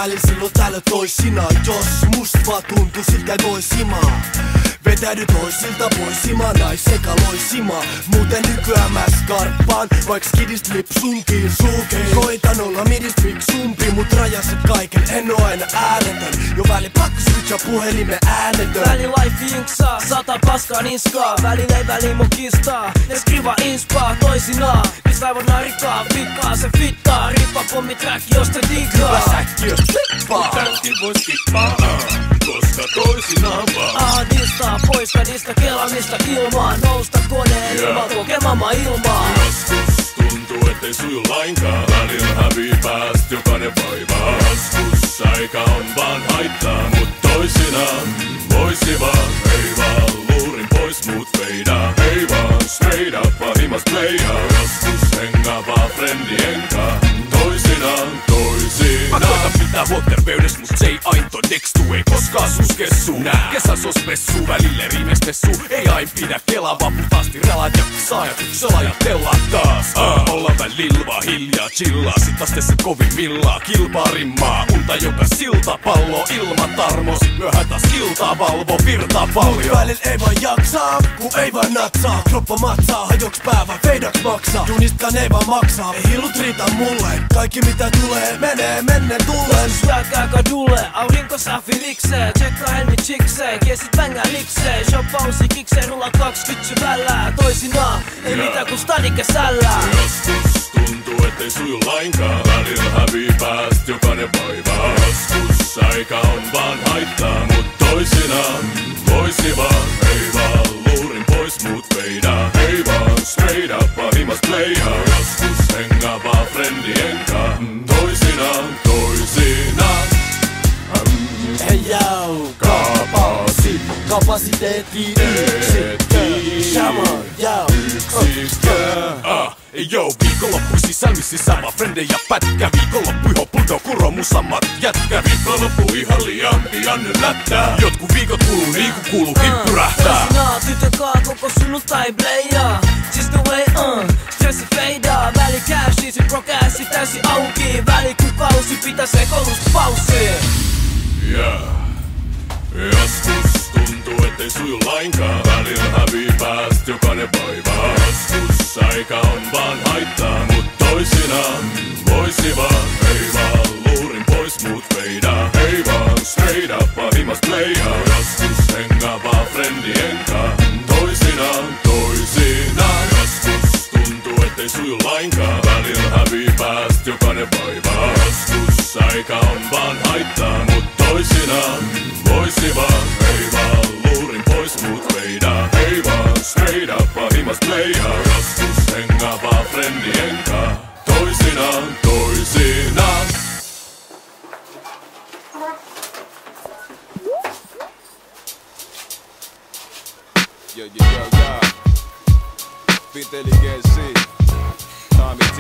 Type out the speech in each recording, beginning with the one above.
välillä silloin täällä toisinaan. Jos musta vaan tuntuu siltä toisimaa, vetäydy toisilta poisimaan, naiseka loisimaan. Muuten nykyään mä skarppaan, vaiks skidist lipsunkiin sulkeen. Koitan olla midist fiksumpi, mut rajassa kaiken, en oo aina äänetön. Jo väli pakko switcha puhelimen äänetön. Väli life jinksaa, 100 paskaa niskaa. Välillä ei väli mun kistaa, ne skriva inspaa toisinaan. Mistä aivot narikaa, fikkaa se fittaa. Rippa pommi track, jos te diggaa. Hyvä säkki jos flippaa, Tälti voi skippaa, koska toisinaan vaan. Distaa, poista niistä kelaamista ilmaan. Nousta koneen ilman kokemama ilmaa. Joskus tuntuu ettei suju lainkaan, välillä hävii pääst jokainen vaivaa. Joskus aika on vaan haittaa, mut toisinaan voisi vaan. Ei vaan luurin pois muut feidaa, ei vaan straight up pahimas playaa. Joskus hengaavaa friendien kaa, toisinaan toisinaan. Mä koitan pitää huolta terveydes, mut se ei aina todeksi ei koskaan suskessu. Kesäs os messu, välille riimestessu. Ei aina pidä kelaa, vaan puhtaasti relat ja saajat yksel ajatella taas. Olla välillä vaan hiljaa, chillaa, sit astessa kovimmillaan. Kilpaa rimmaa, unta joka silta, pallo ilman tarmo. Sit myöhään taas kiltaa valvo, virtaa paljon. Mut välillä ei vaan jaksaa, ku ei vaan natsaa. Kroppa matsaa, hajoks pää vaan feidaks maksaa. Junistkaan ei vaan maksaa, ei hillut riitä mulle. Kaikki mitä tulee, menee menneen tulleen. Syökää kadulle, aurinko saa filikseen. Tsekkaa helmi chikseen, kiesit vängää likseen. Shoppausi kikseen, rulla 20 syvällään. Toisinaan, ei mitään kun stadike sällää. Joskus tuntuu ettei suju lainkaan, välillä hävii pääst jokainen vaivaa. Joskus aika on vaan haittaa, mut toisinaan voisi vaan. Ei vaan luurin pois muut feidaa, ei vaan straight up pahimas playaa. Joskus hengaavaa friendien kaa, toisinaan toisinaan. Hei jau, kapasiteetti yksikkö. Shama, jau, Ei joo, viikonloppuisi sälmississä vaan frendejä pätkä. Viikonloppu iho puto kuro musammat jätkä. Viikonloppu ihan liian pian nyt lättää. Jotkut viikot kuluu niinku kuuluu hippyrähtää. Toisinaan tytökaa koko sunnuntai bleijaa. Just the way, stressi feidaa. Väli cashii, sit prokääsi täysin auki. Väli kukausi pitäis ekolusta paussia. Joskus tuntuu ettei suju lainkaan, välillä hävii pääst jokainen vaivaa. Joskus aika on vaan haittaa, mut toisinaan voisi vaan. Ei vaan luurin pois muut feidaa, ei vaan straight up pahimas playaa. Joskus hengaavaa friendien kaa, toisinaan toisinaan. Joskus tuntuu ettei suju lainkaan, välillä hävii pääst jokainen vaivaa. Joskus aika on vaan haittaa, mut toisinaan voisi vaan. Ei vaan luurin pois muut feidaa, ei vaan straight up pahimas playaa. Joskus hengaavaa friendien kaa, toisinaan toisinaan. Intelligenssi, Tommy T.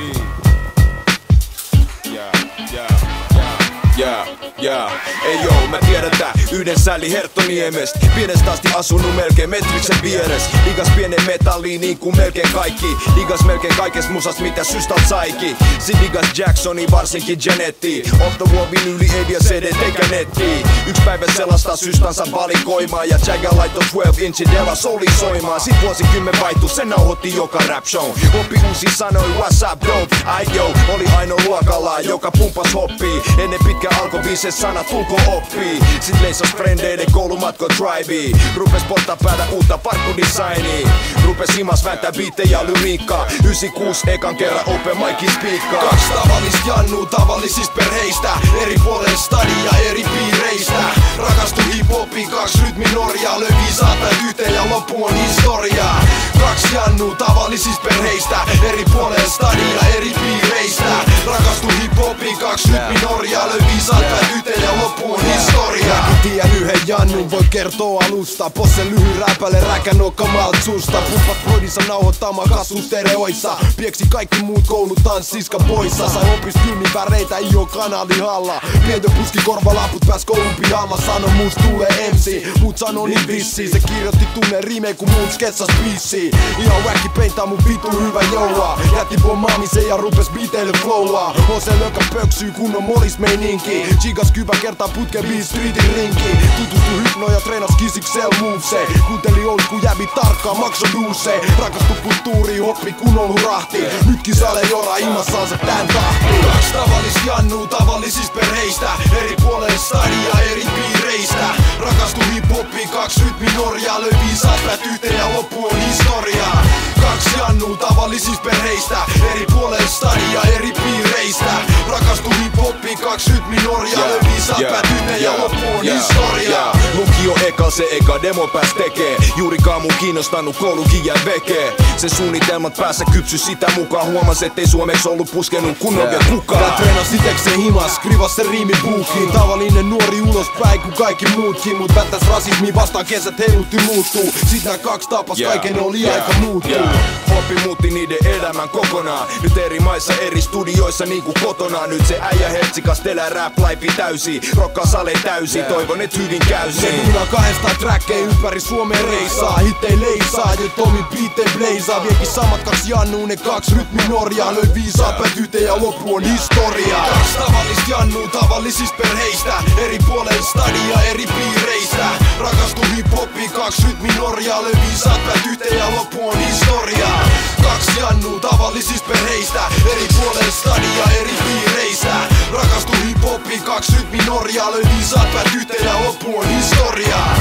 Ei joo, mä tiedän tää yhden sälli Herttoniemestä. Pienestä asti asunut melkein metriksen vieres. Ligas pienen metalliin niin kuin melkein kaikki. Ligas melkein kaikes musas mitä systat saikin. Sit ligas Jacksoni varsinkin Janetti. Off the wall vinyyli ei vie CD eikä netti. Yks päivä selastaa systansa valikoimaan. Ja Jagger laittoi 12 inch dela soli soimaan. Sit vuosikymmen vaihtu, se nauhoitti joka rap show. Oppi uusi sanoi what's up dope. Ai yo, oli ainoa luokalla joka pumpas hoppii. Ennen pitkä alkoi biise sanat ulko oppii. Sit leisas frendeiden koulumatko driveen. Rupes polttaa päätä uutta parkkudesignia. Rupes himas vääntää biittejä lyriikkaa. 96 ekan kerran open micin spiikkaa. 2 tavallista jannuu tavallisista perheistä. Eri puolella stadia eri piireistä. Rakastu hip-hopiin 2 rytmi Norjaa. Lövi saatan yhteen ja loppu on historiaa. 2 jannuu tavallisista perheistä. Eri puolella stadia eri piireistä. Rakastu hip-hopiin 2 rytmi Norjaa. Lövi saatan yhteen ja loppu on historiaa. Mäkin tiedän yhden jannun, voi kertoa alusta. Possen lyhyen räpäle räkänokka malt susta. Pumpat broidissa nauhoittamaan kasvustereoissa. Pieksi kaikki muut koulut tanssiska poissa. Sai opis kynnin väreitä, ei oo kanalihalla. Pientä puski korvalaput pääs koulun pihalla. Sano muust tulee MC, muut sano niin vissiin. Se kirjoitti tunne riimeen kun muut sketsas biisiin. Ihan wacky peintaa mun vitu hyvä joulua. Jätti pommaamisen ja rupes biiteille flowaa. On se lökä pöksyy kunnon molis meininki. linkki. Chigas kypä kertaa putken Beat Streetin rinki. Tutustu hypno ja treenas kisiksel movesei. Kuunteli olisku jäbi tarkkaan makso duusei. Rakastu kulttuuriin, hoppi kunnon hurahti. Nytkin sale jora imassaansa tän tahtiin. Kaks tavallista jannuu tavallisista perheistä. Eri puolelle stadia eri piireistä. Rakastu hip-hoppiin, 2 rytminorjaa. Löi viisaat päät yhteen ja loppu on historiaa. 2 jannuu tavallisista perheistä. Eri puolelle stadia eri piireistä. Rakastu hip-hoppiin, 2 rytminorjaa. Löi viisaat päät yhteen ja loppu on historiaa. Lukio eka, se eka demo pääs tekee. Juurikaan mun kiinnostanut koulukin jäi vekee. Sen suunnitelmat päässä kypsy sitä mukaan. Huomas ettei suomeksi ollut puskenut kunnon vielä kukaan. Tää treenas itekseen himas, skrivas se riimibuukiin. Tavallinen nuori ulospäin kuin kaikki muutkin. Mut päättäs rasismiin vastaan kesät heilutti muuttuu. Sit nää 2 tapas kaiken oli aika muuttuu. Hoppi muutti niiden elämän kokonaan. Nyt eri maissa eri studioissa niinku kotona. Nyt se äijä Hertsikas elää rap-laifi täysi. Rokkaa sale täysi, toivon et hyvin käy se duunaa 200 trackeja ympäri Suomeen reisaa. Hittei leisaa ja Tomi biittei blazaa. Viekin samat 2 jannuu, ne 2 rytminorjaa. Löi viisaat päät yhteen ja loppu on historiaa. 2 tavallista jannuu tavallisista perheistä. Eri puolelle stadia eri piireistä. Rakastu hip-hoppiin, 2 rytminorjaa. Löi viisaat päät yhteen ja loppu on historiaa. 2 jannuu tavallisista perheistä. Eri puolelle stadia eri piireistä. Rakastu hip-hoppiin, 2 rytminorjaa. Löi viisaat päät yhteen ja loppu on historiaa.